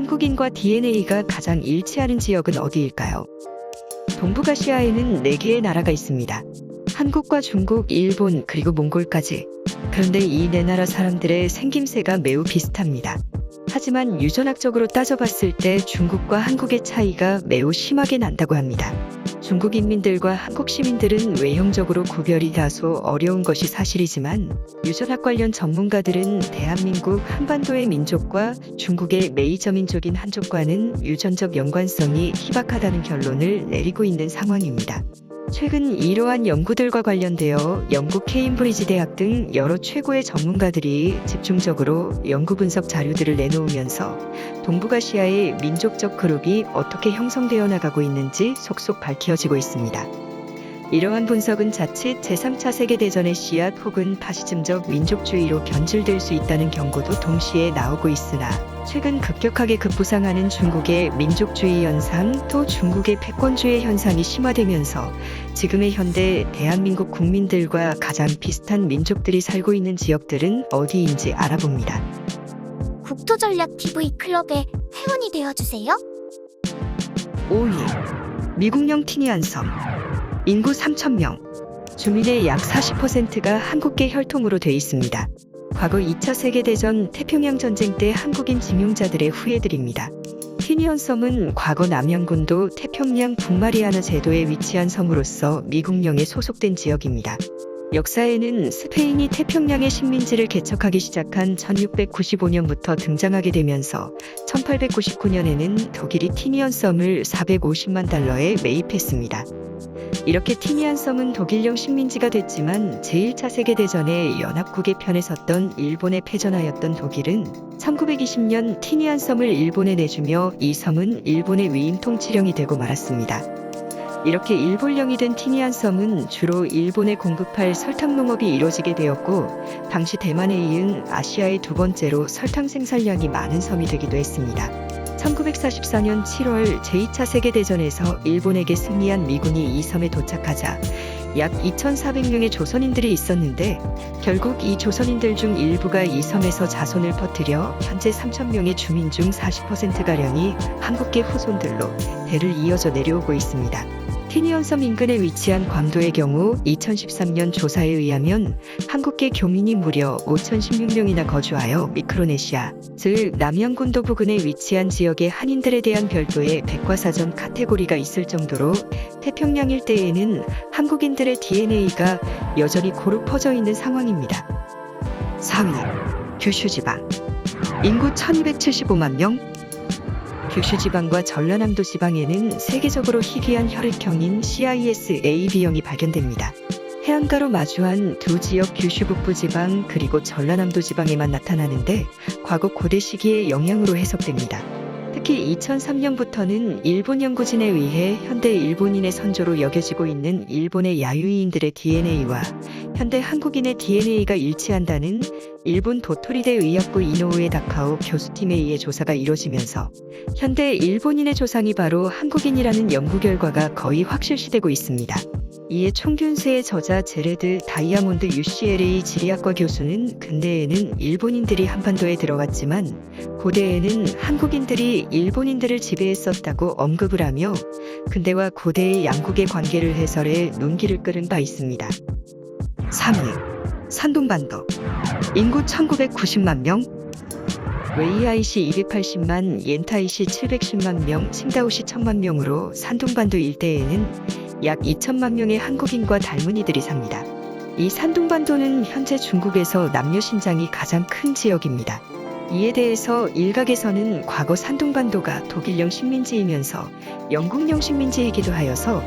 한국인과 DNA가 가장 일치하는 지역은 어디일까요? 동북아시아에는 4개의 나라가 있습니다. 한국과 중국, 일본, 그리고 몽골까지. 그런데 이 4나라 사람들의 생김새가 매우 비슷합니다. 하지만 유전학적으로 따져봤을 때 중국과 한국의 차이가 매우 심하게 난다고 합니다. 중국 인민들과 한국 시민들은 외형적으로 구별이 다소 어려운 것이 사실이지만 유전학 관련 전문가들은 대한민국 한반도의 민족과 중국의 메이저 민족인 한족과는 유전적 연관성이 희박하다는 결론을 내리고 있는 상황입니다. 최근 이러한 연구들과 관련되어 영국 케임브리지 대학 등 여러 최고의 전문가들이 집중적으로 연구 분석 자료들을 내놓으면서 동북아시아의 민족적 그룹이 어떻게 형성되어 나가고 있는지 속속 밝혀지고 있습니다. 이러한 분석은 자칫 제3차 세계대전의 씨앗 혹은 파시즘적 민족주의로 변질될 수 있다는 경고도 동시에 나오고 있으나 최근 급격하게 급부상하는 중국의 민족주의 현상 또 중국의 패권주의 현상이 심화되면서 지금의 현대 대한민국 국민들과 가장 비슷한 민족들이 살고 있는 지역들은 어디인지 알아봅니다. 국토전략TV 클럽에 회원이 되어주세요. 5위 미국령 티니안섬 인구 3,000명 주민의 약 40%가 한국계 혈통으로 돼 있습니다. 과거 2차 세계대전 태평양 전쟁 때 한국인 징용자들의 후예들입니다. 티니언섬은 과거 남양군도 태평양 북마리아나 제도에 위치한 섬으로서 미국령에 소속된 지역입니다. 역사에는 스페인이 태평양의 식민지를 개척하기 시작한 1695년부터 등장하게 되면서 1899년에는 독일이 티니언섬을 450만 달러에 매입했습니다. 이렇게 티니안섬은 독일령 식민지가 됐지만 제1차 세계대전에 연합국의 편에 섰던 일본에 패전하였던 독일은 1920년 티니안섬을 일본에 내주며 이 섬은 일본의 위임 통치령이 되고 말았습니다. 이렇게 일본령이 된 티니안섬은 주로 일본에 공급할 설탕 농업이 이루어지게 되었고 당시 대만에 이은 아시아의 2번째로 설탕 생산량이 많은 섬이 되기도 했습니다. 1944년 7월 제2차 세계대전에서 일본에게 승리한 미군이 이 섬에 도착하자 약 2,400명의 조선인들이 있었는데 결국 이 조선인들 중 일부가 이 섬에서 자손을 퍼뜨려 현재 3,000명의 주민 중 40%가량이 한국계 후손들로 대를 이어져 내려오고 있습니다. 티니언섬 인근에 위치한 괌도의 경우 2013년 조사에 의하면 한국계 교민이 무려 5,016명이나 거주하여 미크로네시아, 즉 남양군도 부근에 위치한 지역의 한인들에 대한 별도의 백과사전 카테고리가 있을 정도로 태평양 일대에는 한국인들의 DNA가 여전히 고루 퍼져 있는 상황입니다. 4위, 규슈지방 인구 1275만 명 규슈지방과 전라남도 지방에는 세계적으로 희귀한 혈액형인 CIS-AB형이 발견됩니다. 해안가로 마주한 두 지역 규슈 북부 지방 그리고 전라남도 지방에만 나타나는데 과거 고대 시기의 영향으로 해석됩니다. 특히 2003년부터는 일본 연구진에 의해 현대 일본인의 선조로 여겨지고 있는 일본의 야유이인들의 DNA와 현대 한국인의 DNA가 일치한다는 일본 도토리대 의학부 이노우에 다카오 교수팀에 의해 조사가 이루어지면서 현대 일본인의 조상이 바로 한국인이라는 연구 결과가 거의 확실시되고 있습니다. 이에 총균세의 저자 제레드 다이아몬드 UCLA 지리학과 교수는 근대에는 일본인들이 한반도에 들어갔지만 고대에는 한국인들이 일본인들을 지배했었다고 언급을 하며 근대와 고대의 양국의 관계를 해설해 눈길을 끄는 바 있습니다. 3위 산둥반도 인구 1990만 명 웨이하이시 280만, 옌타이시 710만 명, 칭다오시 1000만 명으로 산둥반도 일대에는 약 2천만 명의 한국인과 젊은이들이 삽니다. 이 산둥반도는 현재 중국에서 남녀 신장이 가장 큰 지역입니다. 이에 대해서 일각에서는 과거 산둥반도가 독일령 식민지이면서 영국령 식민지이기도 하여서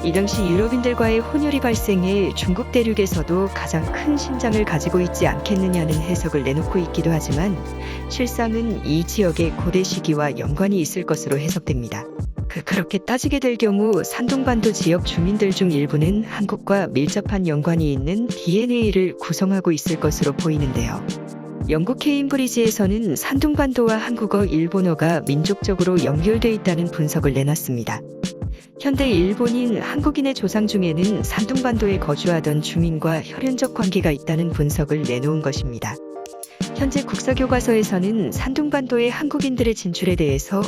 이 당시 유럽인들과의 혼혈이 발생해 중국 대륙에서도 가장 큰 신장을 가지고 있지 않겠느냐는 해석을 내놓고 있기도 하지만 실상은 이 지역의 고대 시기와 연관이 있을 것으로 해석됩니다. 그렇게 따지게 될 경우 산둥반도 지역 주민들 중 일부는 한국과 밀접한 연관이 있는 DNA를 구성하고 있을 것으로 보이는데요. 영국 케임브리지에서는 산둥반도와 한국어, 일본어가 민족적으로 연결돼 있다는 분석을 내놨습니다. 현대 일본인, 한국인의 조상 중에는 산둥반도에 거주하던 주민과 혈연적 관계가 있다는 분석을 내놓은 것입니다. 현재 국사교과서에서는 산둥반도의 한국인들의 진출에 대해서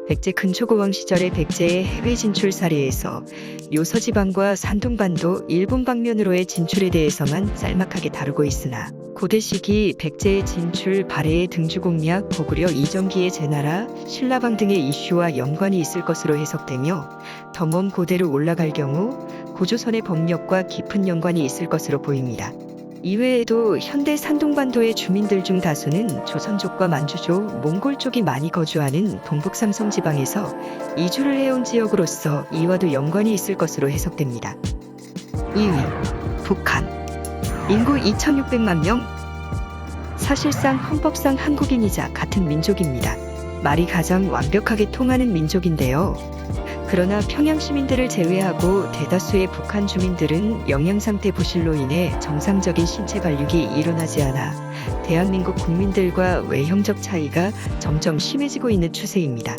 백제 근초고왕 시절의 백제의 해외 진출 사례에서 요서지방과 산둥반도 일본 방면으로의 진출에 대해서만 짤막하게 다루고 있으나 고대 시기 백제의 진출, 발해의 등주공략, 고구려 이정기의 제나라, 신라방 등의 이슈와 연관이 있을 것으로 해석되며 더 먼 고대로 올라갈 경우 고조선의 법력과 깊은 연관이 있을 것으로 보입니다. 이외에도 현대 산둥반도의 주민들 중 다수는 조선족과 만주족, 몽골족이 많이 거주하는 동북삼성 지방에서 이주를 해온 지역으로서 이와도 연관이 있을 것으로 해석됩니다. 2위, 북한. 인구 2,600만 명. 사실상 헌법상 한국인이자 같은 민족입니다. 말이 가장 완벽하게 통하는 민족인데요. 그러나 평양 시민들을 제외하고 대다수의 북한 주민들은 영양상태 부실로 인해 정상적인 신체 발육이 일어나지 않아 대한민국 국민들과 외형적 차이가 점점 심해지고 있는 추세입니다.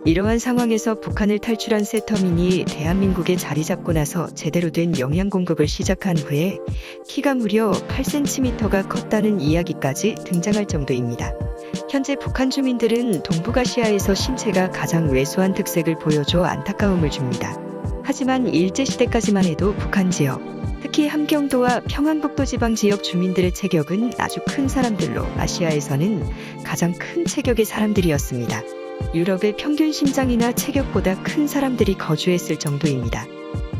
이러한 상황에서 북한을 탈출한 세터민이 대한민국에 자리 잡고 나서 제대로 된 영양 공급을 시작한 후에 키가 무려 8cm가 컸다는 이야기까지 등장할 정도입니다. 현재 북한 주민들은 동북아시아에서 신체가 가장 왜소한 특색을 보여줘 안타까움을 줍니다. 하지만 일제시대까지만 해도 북한 지역, 특히 함경도와 평안북도 지방 지역 주민들의 체격은 아주 큰 사람들로 아시아에서는 가장 큰 체격의 사람들이었습니다. 유럽의 평균 신장이나 체격보다 큰 사람들이 거주했을 정도입니다.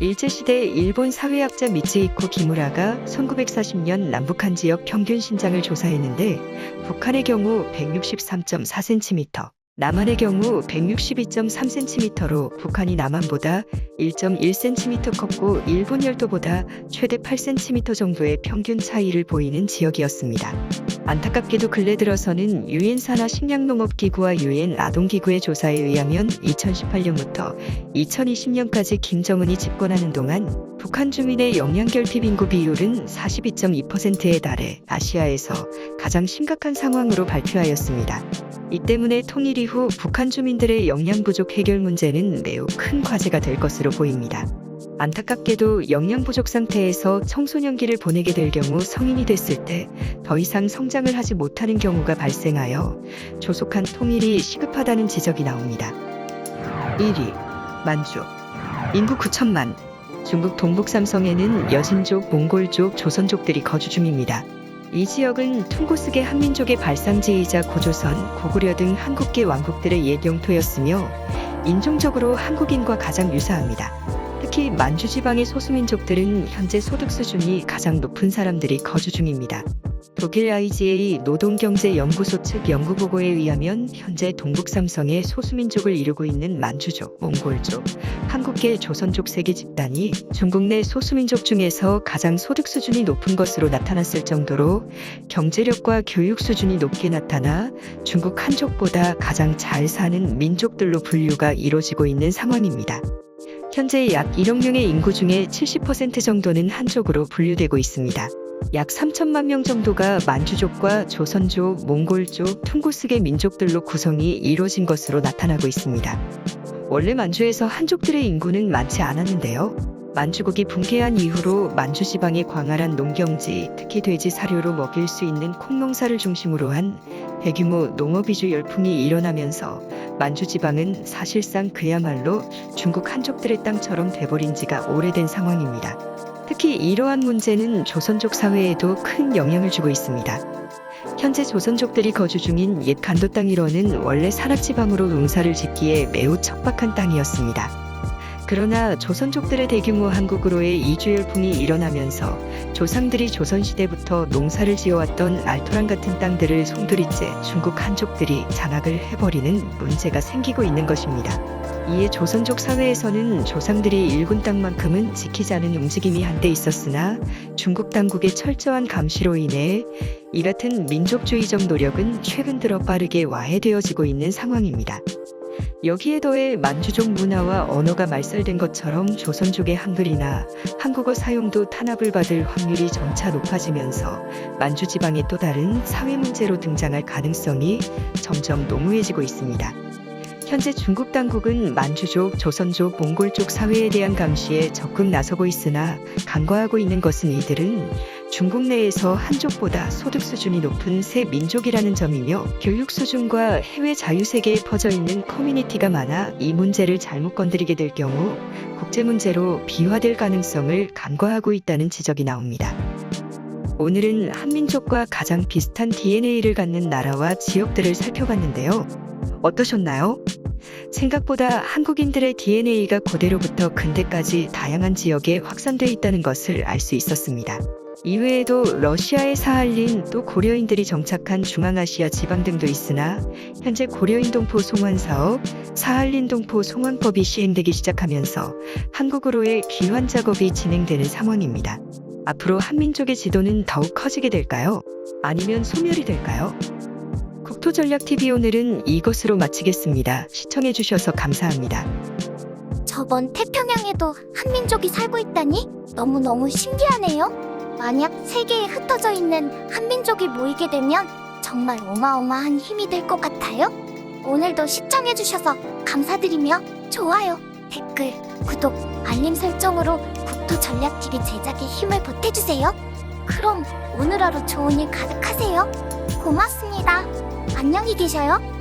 일제시대 일본 사회학자 미츠히코 기무라가 1940년 남북한 지역 평균 신장을 조사했는데 북한의 경우 163.4cm, 남한의 경우 162.3cm로 북한이 남한보다 1.1cm 컸고 일본 열도보다 최대 8cm 정도의 평균 차이를 보이는 지역이었습니다. 안타깝게도 근래 들어서는 유엔 산하 식량농업기구와 유엔 아동기구의 조사에 의하면 2018년부터 2020년까지 김정은이 집권하는 동안 북한 주민의 영양결핍 인구 비율은 42.2%에 달해 아시아에서 가장 심각한 상황으로 발표하였습니다. 이 때문에 통일 이후 북한 주민들의 영양 부족 해결 문제는 매우 큰 과제가 될 것으로 보입니다. 안타깝게도 영양 부족 상태에서 청소년기를 보내게 될 경우 성인이 됐을 때 더 이상 성장을 하지 못하는 경우가 발생하여 조속한 통일이 시급하다는 지적이 나옵니다. 1위, 만주. 인구 9천만. 중국 동북삼성에는 여진족, 몽골족, 조선족들이 거주 중입니다. 이 지역은 퉁고스계 한민족의 발상지이자 고조선, 고구려 등 한국계 왕국들의 예경토였으며 인종적으로 한국인과 가장 유사합니다. 특히 만주 지방의 소수민족들은 현재 소득 수준이 가장 높은 사람들이 거주 중입니다. 독일 IGA 노동경제연구소 측 연구보고에 의하면 현재 동북삼성의 소수민족을 이루고 있는 만주족, 몽골족, 한국계 조선족 세계 집단이 중국 내 소수민족 중에서 가장 소득 수준이 높은 것으로 나타났을 정도로 경제력과 교육 수준이 높게 나타나 중국 한족보다 가장 잘 사는 민족들로 분류가 이루어지고 있는 상황입니다. 현재 약 1억 명의 인구 중에 70% 정도는 한족으로 분류되고 있습니다. 약 3천만 명 정도가 만주족과 조선족, 몽골족, 퉁고스계 민족들로 구성이 이루어진 것으로 나타나고 있습니다. 원래 만주에서 한족들의 인구는 많지 않았는데요. 만주국이 붕괴한 이후로 만주 지방의 광활한 농경지, 특히 돼지 사료로 먹일 수 있는 콩농사를 중심으로 한 대규모 농업이주 열풍이 일어나면서 만주 지방은 사실상 그야말로 중국 한족들의 땅처럼 돼버린 지가 오래된 상황입니다. 특히 이러한 문제는 조선족 사회에도 큰 영향을 주고 있습니다. 현재 조선족들이 거주 중인 옛 간도 땅 일원은 원래 산악지방으로 농사를 짓기에 매우 척박한 땅이었습니다. 그러나 조선족들의 대규모 한국으로의 이주 열풍이 일어나면서 조상들이 조선시대부터 농사를 지어왔던 알토란 같은 땅들을 송두리째 중국 한족들이 장악을 해버리는 문제가 생기고 있는 것입니다. 이에 조선족 사회에서는 조상들이 일군 땅만큼은 지키자는 움직임이 한데 있었으나 중국 당국의 철저한 감시로 인해 이 같은 민족주의적 노력은 최근 들어 빠르게 와해되어지고 있는 상황입니다. 여기에 더해 만주족 문화와 언어가 말살된 것처럼 조선족의 한글이나 한국어 사용도 탄압을 받을 확률이 점차 높아지면서 만주 지방의 또 다른 사회 문제로 등장할 가능성이 점점 농후해지고 있습니다. 현재 중국 당국은 만주족, 조선족, 몽골족 사회에 대한 감시에 적극 나서고 있으나 간과하고 있는 것은 이들은 중국 내에서 한족보다 소득 수준이 높은 새 민족이라는 점이며 교육 수준과 해외 자유세계에 퍼져 있는 커뮤니티가 많아 이 문제를 잘못 건드리게 될 경우 국제 문제로 비화될 가능성을 간과하고 있다는 지적이 나옵니다. 오늘은 한민족과 가장 비슷한 DNA를 갖는 나라와 지역들을 살펴봤는데요. 어떠셨나요? 생각보다 한국인들의 DNA가 고대로부터 근대까지 다양한 지역에 확산돼 있다는 것을 알 수 있었습니다. 이외에도 러시아의 사할린 또 고려인들이 정착한 중앙아시아 지방 등도 있으나 현재 고려인 동포 송환 사업, 사할린 동포 송환법이 시행되기 시작하면서 한국으로의 귀환 작업이 진행되는 상황입니다. 앞으로 한민족의 지도는 더욱 커지게 될까요? 아니면 소멸이 될까요? 국토전략TV 오늘은 이것으로 마치겠습니다. 시청해주셔서 감사합니다. 저번 태평양에도 한민족이 살고 있다니 너무너무 신기하네요. 만약 세계에 흩어져 있는 한민족이 모이게 되면 정말 어마어마한 힘이 될 것 같아요. 오늘도 시청해주셔서 감사드리며 좋아요, 댓글, 구독, 알림 설정으로 국토전략TV 제작에 힘을 보태주세요. 그럼 오늘 하루 좋은 일 가득하세요. 고맙습니다. 안녕히 계셔요.